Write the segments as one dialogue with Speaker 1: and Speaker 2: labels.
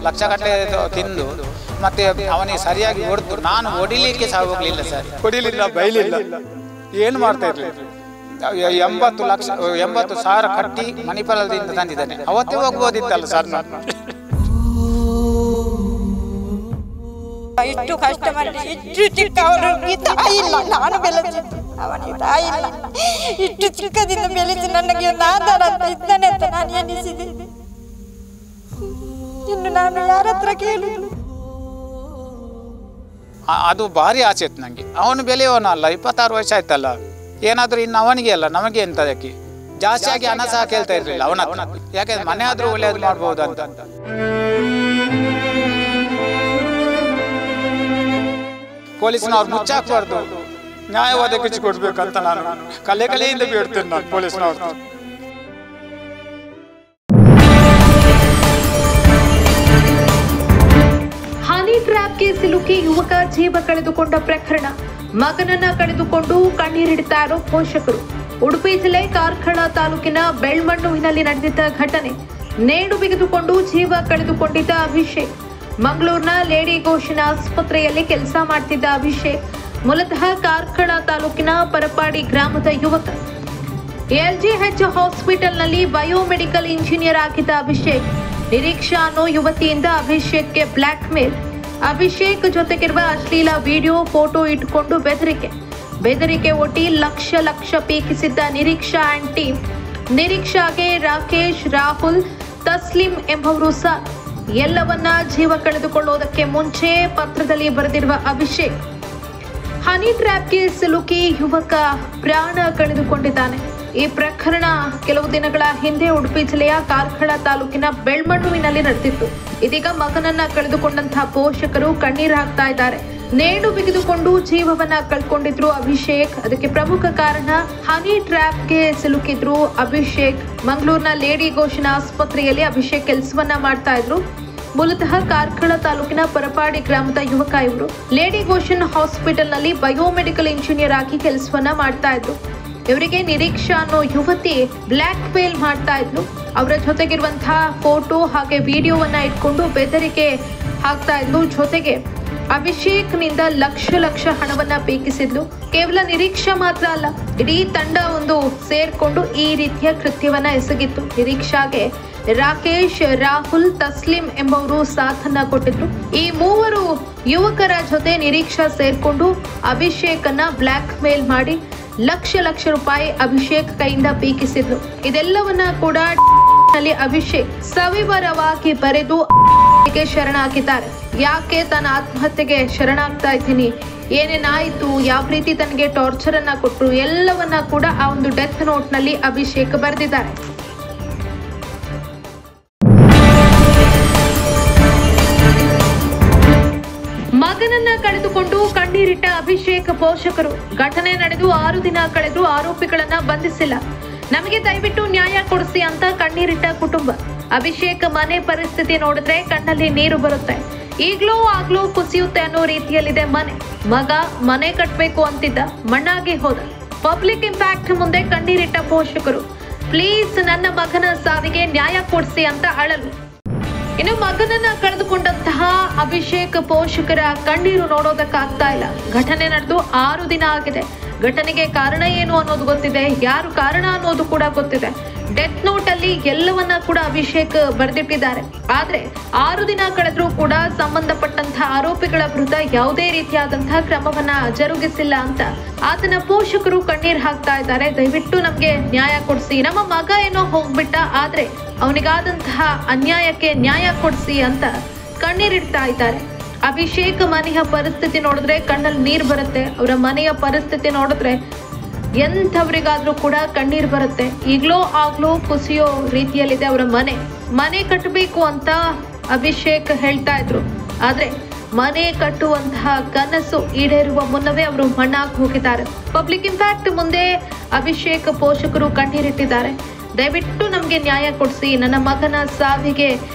Speaker 1: ಲಕ್ಷಗಟ್ಟಲೆ ತಿಂದು ಮತ್ತೆ ಅವನಿಗೆ ಸರಿಯಾಗಿ ಹೊಡೆದು ನಾನು ಹೊಡಿಲಿಕ್ಕೆ ಸಹ ಹೋಗ್ಲಿಲ್ಲ ಸರ್, ಹೊಡಿಲಿಲ್ಲ, ಬೈಲಿಲ್ಲ, ಏನು ಮಾಡ್ತಾ ಇರಲಿಲ್ಲ. 80,000 ಕಟ್ಟಿ ಮಣಿಪಾಲದಿಂದ ತಂದಿದ್ದಾನೆ. ಅವತ್ತೇ ಹೋಗ್ಬೋದಿತ್ತಲ್ಲ ಸರ್ ನಾನು.
Speaker 2: ಇಷ್ಟು ಕಷ್ಟ ಮಾಡಿ ಇಷ್ಟು ಚಿಕ್ಕವನಿಗೆ ತಾಯಿ ಇಲ್ಲ, ನಾನು ಬೆಳೆಸಿದ್ದು ಅವನಿಗೆ ತಾಯಿ ಇಲ್ಲ. ಇಷ್ಟು ಚಿಕ್ಕದಿಂದ ಬೆಳೆಸಿ ನನಗೆ ಒಂದು ಆಧಾರ ಅಂತ ಇದ್ದಾನೆ ಅಂತ ನಾನು ಎನಿಸಿದೆ. ಇನ್ನು ನಾನು ಯಾರ ಹತ್ರ ಕೇಳುದು?
Speaker 1: ಅದು ಭಾರಿ ಆಸೆ ಇತ್ತು ನನಗೆ. ಅವನು ಬೆಲೆಯವನಲ್ಲ, 26 ವರ್ಷ ಆಯ್ತಲ್ಲ, ಏನಾದರೂ ಇನ್ನು ಅವನಿಗೆ ಅಲ್ಲ ನಮಗೆ ಎಂತದಕ್ಕೆ. ಜಾಸ್ತಿಯಾಗಿ ಹಣ ಸಹ ಕೇಳ್ತಾ ಇರಲಿಲ್ಲ ಅವನ, ಯಾಕೆಂದ್ರೆ ಮನೆ ಆದ್ರೂ ಒಳ್ಳೆಯದು ಮಾಡ್ಬೋದು ಅಂತ. ಪೊಲೀಸ್ನವ್ರು ಮುಚ್ಚಾಕ್ಬಾರ್ದು, ನ್ಯಾಯವಾದ ಕಿಚ್ಚು ಕೊಡ್ಬೇಕಂತ ನಾನು ಕಲೆಯಿಂದ ಬೇಡ್ತೇನೆ ನಾನು ಪೊಲೀಸ್ನವ್ರು.
Speaker 3: ಹನಿ ಟ್ರ್ಯಾಪ್ಗೆ ಸಿಲುಕಿ ಯುವಕ ಜೀವ ಕಳೆದುಕೊಂಡ ಪ್ರಕರಣ, ಮಗನನ್ನ ಕಳೆದುಕೊಂಡು ಕಣ್ಣೀರಿಡ್ತಾ ಇರೋ ಪೋಷಕರು. ಉಡುಪಿ ಜಿಲ್ಲೆ ಕಾರ್ಕಳ ತಾಲೂಕಿನ ಬೆಳ್ಮಣ್ಣುವಿನಲ್ಲಿ ನಡೆದಿದ್ದ ಘಟನೆ. ನೇಣು ಬಿಗಿದುಕೊಂಡು ಜೀವ ಕಳೆದುಕೊಂಡಿದ್ದ ಅಭಿಷೇಕ್. ಮಂಗಳೂರಿನ ಲೇಡಿ ಘೋಷಣ ಆಸ್ಪತ್ರೆಯಲ್ಲಿ ಕೆಲಸ ಮಾಡ್ತಿದ್ದ ಅಭಿಷೇಕ್ ಮೂಲತಃ ಕಾರ್ಕಳ ತಾಲೂಕಿನ ಪರಪಾಡಿ ಗ್ರಾಮದ ಯುವಕ. LGH ಹಾಸ್ಪಿಟಲ್ನಲ್ಲಿ ಬಯೋಮೆಡಿಕಲ್ ಇಂಜಿನಿಯರ್ ಆಗಿದ್ದ ಅಭಿಷೇಕ್ ನಿರೀಕ್ಷಾ ಅನ್ನೋ ಯುವತಿಯಿಂದ ಅಭಿಷೇಕ್ಗೆ ಬ್ಲಾಕ್ ಮೇಲ್. ಅಭಿಷೇಕ್ ಜೊತೆಗಿರುವ ಅಶ್ಲೀಲ ವಿಡಿಯೋ, ಫೋಟೋ ಇಟ್ಟುಕೊಂಡು ಬೆದರಿಕೆ ಒಡ್ಡಿ ಲಕ್ಷ ಪೀಕಿಸಿದ್ದ ನಿರೀಕ್ಷಾ ಆ್ಯಂಡ್ ಟೀಮ್. ನಿರೀಕ್ಷಾಗೆ ರಾಕೇಶ್, ರಾಹುಲ್, ತಸ್ಲಿಂ ಎಂಬವರು ಸಹ ಎಲ್ಲವನ್ನ ಜೀವ ಕಳೆದುಕೊಳ್ಳೋದಕ್ಕೆ ಮುಂಚೆ ಪತ್ರದಲ್ಲಿ ಬರೆದಿರುವ ಅಭಿಷೇಕ್ ಹನಿ ಟ್ರ್ಯಾಪ್ಗೆ ಸಿಲುಕಿ ಯುವಕ ಪ್ರಾಣ ಕಳೆದುಕೊಂಡಿದ್ದಾನೆ. ಈ ಪ್ರಕರಣ ಕೆಲವು ದಿನಗಳ ಹಿಂದೆ ಉಡುಪಿ ಜಿಲ್ಲೆಯ ಕಾರ್ಕಳ ತಾಲೂಕಿನ ಬೆಳ್ಮಣ್ಣುವಿನಲ್ಲಿ ನಡೆದಿತ್ತು. ಇದೀಗ ಮಗನನ್ನ ಕಳೆದುಕೊಂಡಂತಹ ಪೋಷಕರು ಕಣ್ಣೀರು ಹಾಕ್ತಾ ಇದ್ದಾರೆ. ನೇಣು ಬಿಗಿದುಕೊಂಡು ಜೀವವನ್ನ ಕಳ್ಕೊಂಡಿದ್ರು ಅಭಿಷೇಕ್. ಅದಕ್ಕೆ ಪ್ರಮುಖ ಕಾರಣ ಹನಿ ಟ್ರ್ಯಾಪ್ಗೆ ಸಿಲುಕಿದ್ರು ಅಭಿಷೇಕ್. ಮಂಗಳೂರಿನ ಲೇಡಿ ಘೋಷಣ ಆಸ್ಪತ್ರೆಯಲ್ಲಿ ಅಭಿಷೇಕ್ ಕೆಲಸವನ್ನ ಮಾಡ್ತಾ ಇದ್ರು. ಮೂಲತಃ ಕಾರ್ಕಳ ತಾಲೂಕಿನ ಪರಪಾಡಿ ಗ್ರಾಮದ ಯುವಕ ಇವರು. ಲೇಡಿ ಘೋಷನ್ ಹಾಸ್ಪಿಟಲ್ ನಲ್ಲಿ ಬಯೋಮೆಡಿಕಲ್ ಇಂಜಿನಿಯರ್ ಆಗಿ ಕೆಲಸವನ್ನ ಮಾಡ್ತಾ ಇದ್ರು. ಇವರಿಗೆ ನಿರೀಕ್ಷಾ ಅನ್ನೋ ಯುವತಿ ಬ್ಲಾಕ್ ಮೇಲ್ ಮಾಡ್ತಾ ಇದ್ರು. ಅವರ ಜೊತೆಗಿರುವಂತಹ ಫೋಟೋ ಹಾಗೆ ವಿಡಿಯೋವನ್ನ ಇಟ್ಕೊಂಡು ಬೆದರಿಕೆ ಹಾಕ್ತಾ ಇದ್ಲು. ಜೊತೆಗೆ ಅಭಿಷೇಕ್ ನಿಂದ ಲಕ್ಷ ಹಣವನ್ನ ಪೀಕಿಸಿದ್ಲು. ಕೇವಲ ನಿರೀಕ್ಷಾ ಮಾತ್ರ ಅಲ್ಲ, ಇಡೀ ತಂಡ ಸೇರ್ಕೊಂಡು ಈ ರೀತಿಯ ಕೃತ್ಯವನ್ನ ಎಸಗಿತ್ತು. ನಿರೀಕ್ಷಾಗೆ ರಾಕೇಶ್, ರಾಹುಲ್, ತಸ್ಲಿಂ ಎಂಬವರು ಸಾಥನ್ನ ಕೊಟ್ಟಿದ್ರು. ಈ ಮೂವರು ಯುವಕರ ಜೊತೆ ನಿರೀಕ್ಷಾ ಸೇರ್ಕೊಂಡು ಅಭಿಷೇಕನ್ನ ಬ್ಲಾಕ್ ಮೇಲ್ ಮಾಡಿ ಲಕ್ಷ ರೂಪಾಯಿ ಅಭಿಷೇಕ್ ಕೈಯಿಂದ ಪೀಕಿಸಿದ್ಲು. ಇದೆಲ್ಲವನ್ನ ಕೂಡ ಅಭಿಷೇಕ್ ಸವಿವರವಾಗಿ ಬರೆದು ಶರಣಾಗಿದ್ದಾರೆ. ಯಾಕೆ ತನ್ನ ಆತ್ಮಹತ್ಯೆಗೆ ಶರಣಾಗ್ತಾ ಇದ್ದೀನಿ, ಏನೇನಾಯ್ತು, ಯಾವ ರೀತಿ ತನಗೆ ಟಾರ್ಚರ್ ಅನ್ನ ಕೊಟ್ಟರು, ಎಲ್ಲವನ್ನ ಕೂಡ ಆ ಒಂದು ಡೆತ್ ನೋಟ್ ನಲ್ಲಿ ಅಭಿಷೇಕ್ ಬರೆದಿದ್ದಾರೆ. ಮಗನನ್ನ ಕಳೆದುಕೊಂಡು ಕಣ್ಣೀರಿಟ್ಟ ಅಭಿಷೇಕ್ ಪೋಷಕರು. ಘಟನೆ ನಡೆದು 6 ದಿನ ಕಳೆದು ಆರೋಪಿಗಳನ್ನ ಬಂಧಿಸಿಲ್ಲ. ನಮಗೆ ದಯವಿಟ್ಟು ನ್ಯಾಯ ಕೊಡಿಸಿ ಅಂತ ಕಣ್ಣೀರಿಟ್ಟ ಕುಟುಂಬ. ಅಭಿಷೇಕ್ ಮನೆ ಪರಿಸ್ಥಿತಿ ನೋಡಿದ್ರೆ ಕಣ್ಣಲ್ಲಿ ನೀರು ಬರುತ್ತೆ. ಆಗ್ಲೂ ಕುಸಿಯುತ್ತೆ ಅನ್ನೋ ರೀತಿಯಲ್ಲಿದೆ ಮನೆ. ಮಗ ಮನೆ ಕಟ್ಟಬೇಕು ಅಂತಿದ್ದ, ಮಣ್ಣಾಗಿ ಹೋದ. ಪಬ್ಲಿಕ್ ಇಂಪ್ಯಾಕ್ಟ್ ಮುಂದೆ ಕಣ್ಣೀರಿಟ್ಟ ಪೋಷಕರು. ಪ್ಲೀಸ್ ನನ್ನ ಮಗನ ಸಾವಿಗೆ ನ್ಯಾಯ ಕೊಡಿಸಿ ಅಂತ ಅಳಲು. ಇನ್ನು ಮಗನನ್ನ ಕಳೆದುಕೊಂಡಂತಹ ಅಭಿಷೇಕ್ ಪೋಷಕರ ಕಣ್ಣೀರು ನೋಡೋದಕ್ಕಾಗ್ತಾ ಇಲ್ಲ. ಘಟನೆ ನಡೆದು 6 ದಿನ ಆಗಿದೆ. ಘಟನೆಗೆ ಕಾರಣ ಏನು ಅನ್ನೋದು ಗೊತ್ತಿದೆ, ಯಾರು ಕಾರಣ ಅನ್ನೋದು ಕೂಡ ಗೊತ್ತಿದೆ. ಡೆತ್ ನೋಟ್ ಅಲ್ಲಿ ಎಲ್ಲವನ್ನ ಕೂಡ ಅಭಿಷೇಕ್ ಬರೆದಿಟ್ಟಿದ್ದಾರೆ. ಆದ್ರೆ 6 ದಿನ ಕಳೆದ್ರೂ ಕೂಡ ಸಂಬಂಧಪಟ್ಟಂತಹ ಆರೋಪಿಗಳ ವಿರುದ್ಧ ಯಾವುದೇ ರೀತಿಯಾದಂತಹ ಕ್ರಮವನ್ನ ಜರುಗಿಸಿಲ್ಲ ಅಂತ ಆತನ ಪೋಷಕರು ಕಣ್ಣೀರ್ ಹಾಕ್ತಾ ಇದ್ದಾರೆ. ದಯವಿಟ್ಟು ನಮ್ಗೆ ನ್ಯಾಯ ಕೊಡಿಸಿ, ನಮ್ಮ ಮಗ ಏನೋ ಹೋಗ್ಬಿಟ್ಟ, ಆದ್ರೆ ಅವನಿಗಾದಂತಹ ಅನ್ಯಾಯಕ್ಕೆ ನ್ಯಾಯ ಕೊಡಿಸಿ ಅಂತ ಕಣ್ಣೀರಿಡ್ತಾ ಇದ್ದಾರೆ. ಅಭಿಷೇಕ್ ಮನೆಯ ಪರಿಸ್ಥಿತಿ ನೋಡಿದ್ರೆ ಕಣ್ಣಲ್ಲಿ ನೀರು ಬರುತ್ತೆ. ಅವರ ಮನೆಯ ಪರಿಸ್ಥಿತಿ ನೋಡಿದ್ರೆ ಎಂಥವ್ರಿಗಾದ್ರೂ ಕೂಡ ಕಣ್ಣೀರು ಬರುತ್ತೆ. ಆಗ್ಲೋ ಕುಸಿಯೋ ರೀತಿಯಲ್ಲಿದೆ ಅವರ ಮನೆ ಕಟ್ಟಬೇಕು ಅಂತ ಅಭಿಷೇಕ್ ಹೇಳ್ತಾ ಇದ್ರು. ಆದ್ರೆ ಮನೆ ಕಟ್ಟುವಂತಹ ಕನಸು ಈಡೇರುವ ಮುನ್ನವೇ ಅವರು ಮಣ್ಣಾಗಿ ಹೋಗಿದ್ದಾರೆ. ಪಬ್ಲಿಕ್ ಇಂಪ್ಯಾಕ್ಟ್ ಮುಂದೆ ಅಭಿಷೇಕ್ ಪೋಷಕರು ಕಣ್ಣೀರಿಟ್ಟಿದ್ದಾರೆ. ದಯವಿಟ್ಟು ನಮ್ಗೆ ನ್ಯಾಯ ಕೊಡಿಸಿ, ನನ್ನ ಮಗನ ಸಾವಿಗೆ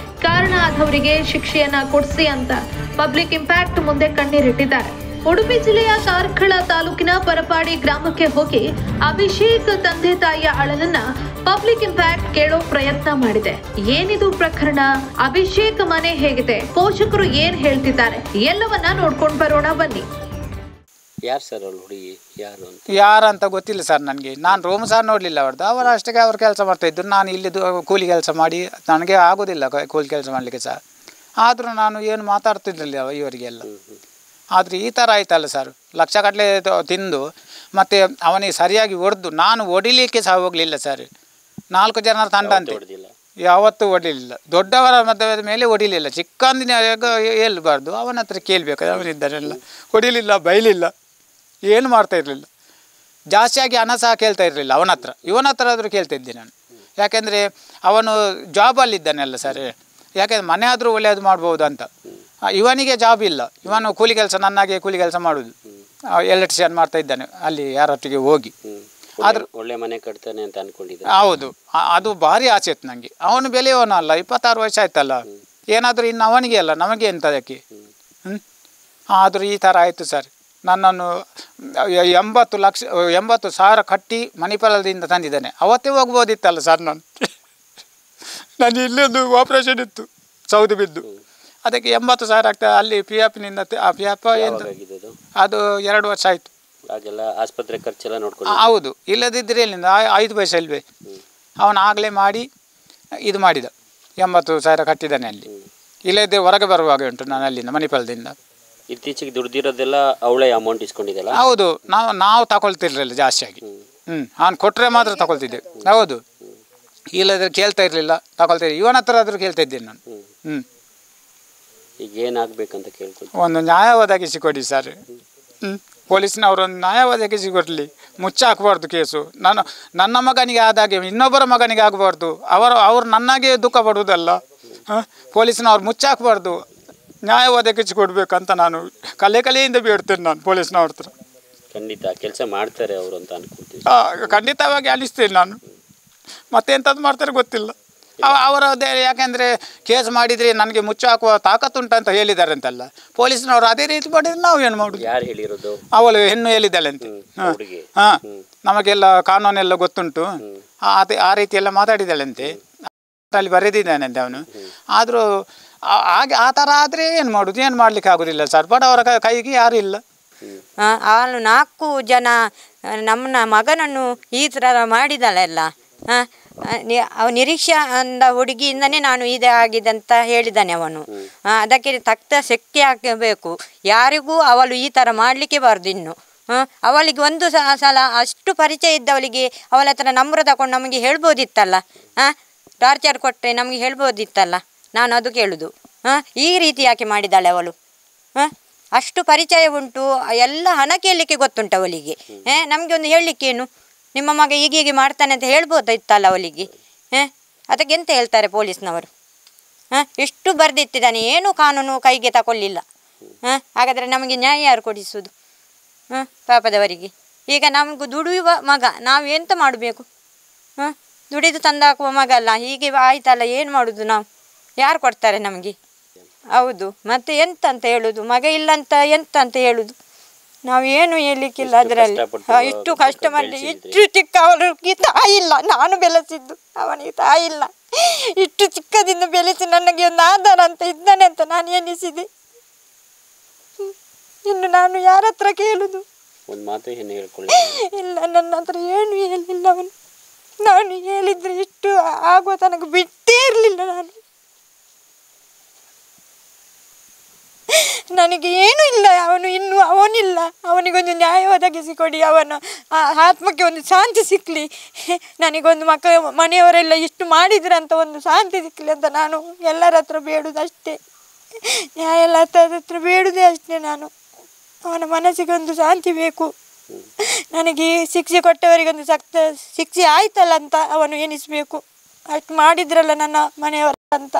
Speaker 3: ಕಾರಣ ಆದವರಿಗೆ ಶಿಕ್ಷೆಯನ್ನ ಕೊಡಿಸಿ ಅಂತ ಪಬ್ಲಿಕ್ ಇಂಪ್ಯಾಕ್ಟ್ ಮುಂದೆ ಕಣ್ಣೀರಿಟ್ಟಿದ್ದಾರೆ. ಉಡುಪಿ ಜಿಲ್ಲೆಯ ಕಾರ್ಕಳ ತಾಲೂಕಿನ ಪರಪಾಡಿ ಗ್ರಾಮಕ್ಕೆ ಹೋಗಿ ಅಭಿಷೇಕ್ ತಂದೆ ತಾಯಿಯ ಅಳಲನ್ನ ಪಬ್ಲಿಕ್ ಇಂಪ್ಯಾಕ್ಟ್ ಕೇಳೋ ಪ್ರಯತ್ನ ಮಾಡಿದೆ. ಏನಿದು ಪ್ರಕರಣ, ಅಭಿಷೇಕ್ ಮನೆ ಹೇಗಿದೆ, ಪೋಷಕರು ಏನ್ ಹೇಳ್ತಿದ್ದಾರೆ, ಎಲ್ಲವನ್ನ ನೋಡ್ಕೊಂಡು ಬರೋಣ ಬನ್ನಿ.
Speaker 4: ಯಾರು ಸರ್ ಅವಳು ಹುಡುಗಿ
Speaker 1: ಯಾರಂತ ಗೊತ್ತಿಲ್ಲ ಸರ್ ನನಗೆ. ನಾನು ರೂಮ್ ಸಹ ನೋಡಲಿಲ್ಲ ಅವ್ರದ್ದು. ಅವರು ಅಷ್ಟಕ್ಕೆ ಅವ್ರು ಕೆಲಸ ಮಾಡ್ತಾಯಿದ್ರು. ನಾನು ಇಲ್ಲಿ ಕೂಲಿ ಕೆಲಸ ಮಾಡಿ ನನಗೆ ಆಗೋದಿಲ್ಲ ಕೂಲಿ ಕೆಲಸ ಮಾಡಲಿಕ್ಕೆ ಸಹ. ಆದರೂ ನಾನು ಏನು ಮಾತಾಡ್ತಿರ್ಲಿಲ್ಲ ಇವರಿಗೆಲ್ಲ. ಆದರೆ ಈ ಥರ ಆಯ್ತಲ್ಲ ಸರ್, ಲಕ್ಷಗಟ್ಟಲೆ ತಿಂದು ಮತ್ತು ಅವನಿಗೆ ಸರಿಯಾಗಿ ಹೊಡೆದು ನಾನು ಹೊಡಿಲಿಕ್ಕೆ ಸಹ ಹೋಗಲಿಲ್ಲ ಸರ್. 4 ಜನರ ತಂಡ ಅಂತೆ, ಯಾವತ್ತೂ ಹೊಡಿಲಿಲ್ಲ. ದೊಡ್ಡವರ ಮಧ್ಯದ ಮೇಲೆ ಹೊಡಿಲಿಲ್ಲ. ಚಿಕ್ಕಂದಿನ ಹೇಳ್ಬಾರ್ದು, ಅವನ ಹತ್ರ ಕೇಳಬೇಕು. ಅವನಿದ್ದಾರೆಲ್ಲ ಹೊಡಿಲಿಲ್ಲ, ಬೈಲಿಲ್ಲ, ಏನು ಮಾಡ್ತಾ ಇರಲಿಲ್ಲ. ಜಾಸ್ತಿಯಾಗಿ ಹಣ ಸಹ ಕೇಳ್ತಾ ಇರಲಿಲ್ಲ ಅವನ ಹತ್ರ. ಇವನ ಹತ್ರ ಆದರೂ ಕೇಳ್ತಿದ್ದೆ ನಾನು. ಯಾಕೆಂದರೆ ಅವನು ಜಾಬಲ್ಲಿದ್ದಾನೆಲ್ಲ ಸರ್. ಯಾಕೆಂದರೆ ಮನೆ ಆದರೂ ಒಳ್ಳೆಯದು ಮಾಡ್ಬೋದು ಅಂತ. ಇವನಿಗೆ ಜಾಬ್ ಇಲ್ಲ. ಇವನು ಕೂಲಿ ಕೆಲಸ, ನನ್ನಾಗೆ ಕೂಲಿ ಕೆಲಸ ಮಾಡೋದು. ಎಲೆಕ್ಟ್ರಿಷಿಯನ್ ಮಾಡ್ತಾ ಇದ್ದಾನೆ ಅಲ್ಲಿ ಯಾರೊಟ್ಟಿಗೆ ಹೋಗಿ. ಆದರೂ
Speaker 4: ಒಳ್ಳೆ ಮನೆ ಕಟ್ತಾನೆ ಅಂತ ಅನ್ಕೊಂಡಿದ್ದೆ.
Speaker 1: ಹೌದು, ಅದು ಭಾರಿ ಆಸೆ ಇತ್ತು ನನಗೆ. ಅವನು ಬೆಲೆಯವನಲ್ಲ, 26 ವರ್ಷ ಆಯ್ತಲ್ಲ. ಏನಾದರೂ ಇನ್ನು ಅವನಿಗೆ ಅಲ್ಲ, ನಮಗೆ ಎಂತ ಅದಕ್ಕೆ. ಆದರೂ ಈ ಥರ ಆಯಿತು ಸರ್. ನನ್ನನ್ನು 80,000 ಕಟ್ಟಿ ಮಣಿಪಾಲದಿಂದ ತಂದಿದ್ದಾನೆ. ಅವತ್ತೇ ಹೋಗ್ಬೋದಿತ್ತಲ್ಲ ಸರ್. ನಾನು ಇಲ್ಲೊಂದು ಆಪ್ರೇಷನ್ ಇತ್ತು, ಸೌದು ಬಿದ್ದು. ಅದಕ್ಕೆ 80,000 ಆಗ್ತದೆ. ಅಲ್ಲಿ ಪಿ ಎಫ್ನಿಂದ ಎಂತ ಅದು 2 ವರ್ಷ ಆಯಿತು.
Speaker 4: ಆಸ್ಪತ್ರೆ ಖರ್ಚೆಲ್ಲ ನೋಡ್ಕೊಂಡು.
Speaker 1: ಹೌದು, ಇಲ್ಲದಿದ್ದರೆ ಇಲ್ಲಿಂದ 5 ಪೈಸೆ ಇಲ್ವೇ. ಅವನು ಆಗಲೇ ಮಾಡಿ ಇದು ಮಾಡಿದ. 80,000 ಕಟ್ಟಿದ್ದಾನೆ ಅಲ್ಲಿ. ಇಲ್ಲದೇ ಹೊರಗೆ ಬರುವಾಗ ಉಂಟು ನಾನು ಅಲ್ಲಿಂದ ಮಣಿಪಾಲದಿಂದ.
Speaker 4: ಇತ್ತೀಚೆಗೆ ದುಡ್ದಿರೋದೆಲ್ಲ ಅವಳೇ ಅಮೌಂಟ್ ಇಸ್ಕೊಂಡಿದ್ದಲ್ಲ.
Speaker 1: ಹೌದು, ನಾವು ತಗೊಳ್ತಿರ್ಲಿಲ್ಲ ಜಾಸ್ತಿಯಾಗಿ. ಅವ್ನು ಕೊಟ್ಟರೆ ಮಾತ್ರ ತಗೊಳ್ತಿದ್ದೆ. ಹೌದು, ಇಲ್ಲದ್ರೆ ಕೇಳ್ತಾ ಇರಲಿಲ್ಲ, ತಗೊಳ್ತಿದ್ದೆ. ಇವನ ಹತ್ರ ಆದರೂ ಕೇಳ್ತಾ ಇದ್ದೇನೆ ನಾನು.
Speaker 4: ಈಗ ಏನಾಗಬೇಕಂತ ಕೇಳ್ತೀನಿ.
Speaker 1: ಒಂದು ನ್ಯಾಯ ಒದಗಿಸಿಕೊಡಿ ಸರ್. ಪೊಲೀಸ್ನವರು ಒಂದು ನ್ಯಾಯ ಒದಗಿಸಿಕೊಡಲಿ. ಮುಚ್ಚಾಕಬಾರ್ದು ಕೇಸು. ನನ್ನ ಮಗನಿಗೆ ಆದಾಗೆ ಇನ್ನೊಬ್ಬರ ಮಗನಿಗೆ ಆಗಬಾರ್ದು. ಅವರು ನನ್ನಾಗೆ ದುಃಖ ಪಡುವುದಲ್ಲ. ಪೊಲೀಸ್ನವ್ರು ಮುಚ್ಚಾಕಬಾರ್ದು, ನ್ಯಾಯ ಒದಗಿಸಿಕೊಡ್ಬೇಕಂತ ನಾನು ಕಲೆಯಿಂದ ಬೇಡ್ತೇನೆ ನಾನು ಪೊಲೀಸ್ನವ್ರ ಹತ್ರ.
Speaker 4: ಖಂಡಿತ ಕೆಲಸ ಮಾಡ್ತಾರೆ ಅವರು ಅಂತ ಅನ್ಕೊಳ್ತೀನಿ.
Speaker 1: ಖಂಡಿತವಾಗಿ ಅನಿಸ್ತೇನೆ ನಾನು. ಮತ್ತೆಂಥದ್ದು ಮಾಡ್ತಾರೆ ಗೊತ್ತಿಲ್ಲ ಅವರದೇ. ಯಾಕೆಂದರೆ ಕೇಸ್ ಮಾಡಿದರೆ ನನಗೆ ಮುಚ್ಚಾಕುವ ತಾಕತ್ತುಂಟಂತ ಹೇಳಿದ್ದಾರೆ ಅಂತಲ್ಲ ಪೊಲೀಸ್ನವರು. ಅದೇ ರೀತಿ ಮಾಡಿದ್ರೆ ನಾವು ಏನು ಮಾಡೋದು?
Speaker 4: ಯಾರು ಹೇಳಿರೋದು?
Speaker 1: ಅವಳು ಹೆಣ್ಣು ಹೇಳಿದ್ದಾಳೆ ಅಂತೆ. ಹಾಂ, ನಮಗೆಲ್ಲ ಕಾನೂನೆಲ್ಲ ಗೊತ್ತುಂಟು. ಆ ರೀತಿ ಎಲ್ಲ ಮಾತಾಡಿದ್ದಾಳಂತೆ. ಅಲ್ಲಿ ಬರೆದಿದ್ದಾನಂತೆ ಅವನು. ಆದರೂ ಹಾಗೆ ಆ ಥರ ಆದರೆ ಏನು ಮಾಡೋದು? ಏನು ಮಾಡಲಿಕ್ಕೆ ಆಗೋದಿಲ್ಲ ಸರ್. ಬಡವರ ಕೈಗೆ ಯಾರು ಇಲ್ಲ.
Speaker 2: ಅವಳು 4 ಜನ ನಮ್ಮ ಮಗನನ್ನು ಈ ಥರ ಮಾಡಿದಳೆಲ್ಲ. ಅವ ನಿರೀಕ್ಷೆ ಅಂದ ಹುಡುಗಿಯಿಂದನೇ ನಾನು ಇದೇ ಆಗಿದೆ ಅಂತ ಹೇಳಿದ್ದಾನೆ ಅವನು. ಅದಕ್ಕೆ ತಕ್ಕ ಶಕ್ತಿ ಹಾಕಬೇಕು. ಯಾರಿಗೂ ಅವಳು ಈ ಥರ ಮಾಡಲಿಕ್ಕೆ ಬಾರ್ದು. ಇನ್ನು ಅವಳಿಗೆ ಒಂದು ಸಲ ಅಷ್ಟು ಪರಿಚಯ ಇದ್ದವಳಿಗೆ ಅವಳ ಹತ್ರ ನಂಬರ್ ತಗೊಂಡು ನಮಗೆ ಹೇಳ್ಬೋದಿತ್ತಲ್ಲ. ಟಾರ್ಚರ್ ಕೊಟ್ಟರೆ ನಮಗೆ ಹೇಳ್ಬೋದಿತ್ತಲ್ಲ. ನಾನು ಅದು ಕೇಳುದು. ಈ ರೀತಿ ಯಾಕೆ ಮಾಡಿದ್ದಾಳೆ ಅವಳು? ಅಷ್ಟು ಪರಿಚಯ ಉಂಟು, ಎಲ್ಲ ಹಣ ಕೇಳಲಿಕ್ಕೆ ಗೊತ್ತುಂಟು ಅವಳಿಗೆ. ನಮಗೆ ಒಂದು ಹೇಳಲಿಕ್ಕೇನು? ನಿಮ್ಮ ಮಗ ಹೀಗೆ ಮಾಡ್ತಾನೆ ಅಂತ ಹೇಳ್ಬೋದಿತ್ತಲ್ಲ ಅವಳಿಗೆ. ಅದಕ್ಕೆ ಎಂತ ಹೇಳ್ತಾರೆ ಪೊಲೀಸ್ನವರು? ಇಷ್ಟು ಬರೆದಿಟ್ಟಿದ್ದಾನೆ, ಏನೂ ಕಾನೂನು ಕೈಗೆ ತಗೊಳ್ಳಿಲ್ಲ. ಹಾಗಾದರೆ ನಮಗೆ ನ್ಯಾಯ ಯಾರು ಕೊಡಿಸುವುದು? ಪಾಪದವರಿಗೆ. ಈಗ ನಮಗೂ ದುಡಿಯುವ ಮಗ, ನಾವು ಎಂತ ಮಾಡಬೇಕು? ದುಡಿದು ತಂದಾಕುವ ಮಗ ಅಲ್ಲ. ಹೀಗೆ ಆಯ್ತಲ್ಲ, ಏನು ಮಾಡೋದು ನಾವು? ಯಾರು ಕೊಡ್ತಾರೆ ನಮಗೆ? ಹೌದು, ಮತ್ತು ಎಂತ ಅಂತ ಹೇಳೋದು? ಮಗ ಇಲ್ಲ ಅಂತ ಎಂತ ಅಂತ ಹೇಳೋದು? ನಾವು ಏನು ಹೇಳಲಿಕ್ಕಿಲ್ಲ ಅದರಲ್ಲಿ. ಇಷ್ಟು ಕಷ್ಟ ಮಾಡಿ ಇಷ್ಟು ಚಿಕ್ಕ ಅವನಿಗೆ ತಾಯಿ ಇಲ್ಲ. ನಾನು ಬೆಳೆಸಿದ್ದು ಅವನಿಗೆ ತಾಯಿ ಇಲ್ಲ. ಇಷ್ಟು ಚಿಕ್ಕದಿಂದ ಬೆಳೆಸಿ ನನಗೆ ಒಂದು ಆಧಾರ ಅಂತ ಇದ್ದಾನೆ ಅಂತ ನಾನು ಎನಿಸಿದೆ. ಇನ್ನು ನಾನು ಯಾರ ಹತ್ರ ಕೇಳುದು? ಇಲ್ಲ, ನನ್ನ ಹತ್ರ ಏನು ಹೇಳಿಲ್ಲ ಅವನು. ನಾನು ಹೇಳಿದ್ರೆ ಇಷ್ಟು ಆಗುವ ತನಕ ಬಿಟ್ಟೇ ಇರಲಿಲ್ಲ ನಾನು. ನನಗೆ ಏನೂ ಇಲ್ಲ. ಅವನಿಲ್ಲ. ಅವನಿಗೊಂದು ನ್ಯಾಯ ಒದಗಿಸಿಕೊಡಿ. ಅವನ ಆತ್ಮಕ್ಕೆ ಒಂದು ಶಾಂತಿ ಸಿಕ್ಕಲಿ. ನನಗೊಂದು ಮನೆಯವರೆಲ್ಲ ಇಷ್ಟು ಮಾಡಿದ್ರಂತ ಒಂದು ಶಾಂತಿ ಸಿಕ್ಕಲಿ ಅಂತ ನಾನು ಎಲ್ಲರ ಹತ್ರ ಬೇಡುವುದಷ್ಟೇ. ನ್ಯಾಯಾಲಯದ ಹತ್ರ ಬೇಡುವುದೇ ಅಷ್ಟೇ ನಾನು. ಅವನ ಮನಸ್ಸಿಗೆ ಒಂದು ಶಾಂತಿ ಬೇಕು. ನನಗೆ ಶಿಕ್ಷೆ ಕೊಟ್ಟವರಿಗೊಂದು ಶಿಕ್ಷೆ ಆಯ್ತಲ್ಲ ಅಂತ ಅವನು ಎನಿಸಬೇಕು. ಅಷ್ಟು ಮಾಡಿದ್ರಲ್ಲ ನನ್ನ ಮನೆಯವರ ಅಂತ.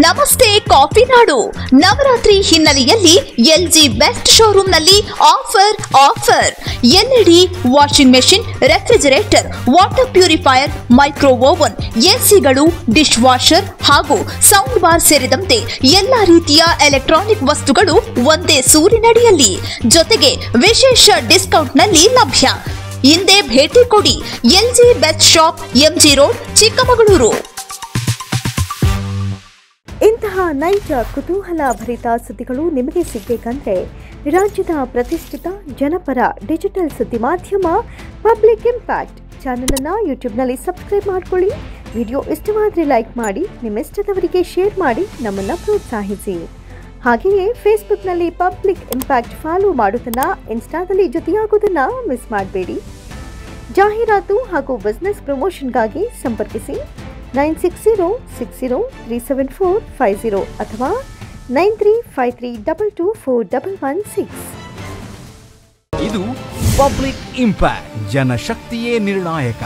Speaker 5: ನಮಸ್ತೆ ಕಾಫಿ ನಾಡು. ನವರಾತ್ರಿ ಹಿನ್ನೆಲೆಯಲ್ಲಿ ಎಲ್ಜಿ ಬೆಸ್ಟ್ ಶೋರೂಮ್ನಲ್ಲಿ offer LED washing machine, refrigerator, water purifier, micro oven, ಎಸಿಗಳು, ಡಿಶ್ ವಾಷರ್ ಹಾಗೂ ಸೌಂಡ್ ಬಾರ್ ಸೇರಿದಂತೆ ಎಲ್ಲಾ ರೀತಿಯ ಎಲೆಕ್ಟ್ರಾನಿಕ್ ವಸ್ತುಗಳು ಒಂದೇ ಸೂರಿನಡಿಯಲ್ಲಿ, ಜೊತೆಗೆ ವಿಶೇಷ ಡಿಸ್ಕೌಂಟ್ನಲ್ಲಿ ಲಭ್ಯ. ಹಿಂದೆ ಭೇಟಿ ಕೊಡಿ. LG best shop, MG road, Chikkamagaluru.
Speaker 6: ಇಂತಹ ನೈಜ ಕುತೂಹಲ ಭರಿತ ಸುದ್ದಿಗಳು ನಿಮಗೆ ಸಿಗಬೇಕಂದ್ರೆ ರಾಜ್ಯದ ಪ್ರತಿಷ್ಠಿತ ಜನಪರ ಡಿಜಿಟಲ್ ಸುದ್ದಿ ಮಾಧ್ಯಮ ಪಬ್ಲಿಕ್ ಇಂಪ್ಯಾಕ್ಟ್ ಚಾನಲನ್ನು ಯೂಟ್ಯೂಬ್ನಲ್ಲಿ ಸಬ್ಸ್ಕ್ರೈಬ್ ಮಾಡಿಕೊಳ್ಳಿ. ವಿಡಿಯೋ ಇಷ್ಟವಾದರೆ ಲೈಕ್ ಮಾಡಿ, ನಿಮ್ಮ ಇಷ್ಟದವರಿಗೆ ಶೇರ್ ಮಾಡಿ, ನಮ್ಮನ್ನು ಪ್ರೋತ್ಸಾಹಿಸಿ. ಹಾಗೆಯೇ ಫೇಸ್ಬುಕ್ನಲ್ಲಿ ಪಬ್ಲಿಕ್ ಇಂಪ್ಯಾಕ್ಟ್ ಫಾಲೋ ಮಾಡೋದನ್ನು, ಇನ್ಸ್ಟಾದಲ್ಲಿ ಜೊತೆಯಾಗೋದನ್ನು ಮಿಸ್ ಮಾಡಬೇಡಿ. ಜಾಹೀರಾತು ಹಾಗೂ ಬಿಸ್ನೆಸ್ ಪ್ರಮೋಷನ್ಗಾಗಿ ಸಂಪರ್ಕಿಸಿ 9606037450 ಅಥವಾ 9353224116.
Speaker 7: ಇದು ಪಬ್ಲಿಕ್ ಇಂಪ್ಯಾಕ್ಟ್, ಜನಶಕ್ತಿಯೇ ನಿರ್ಣಾಯಕ.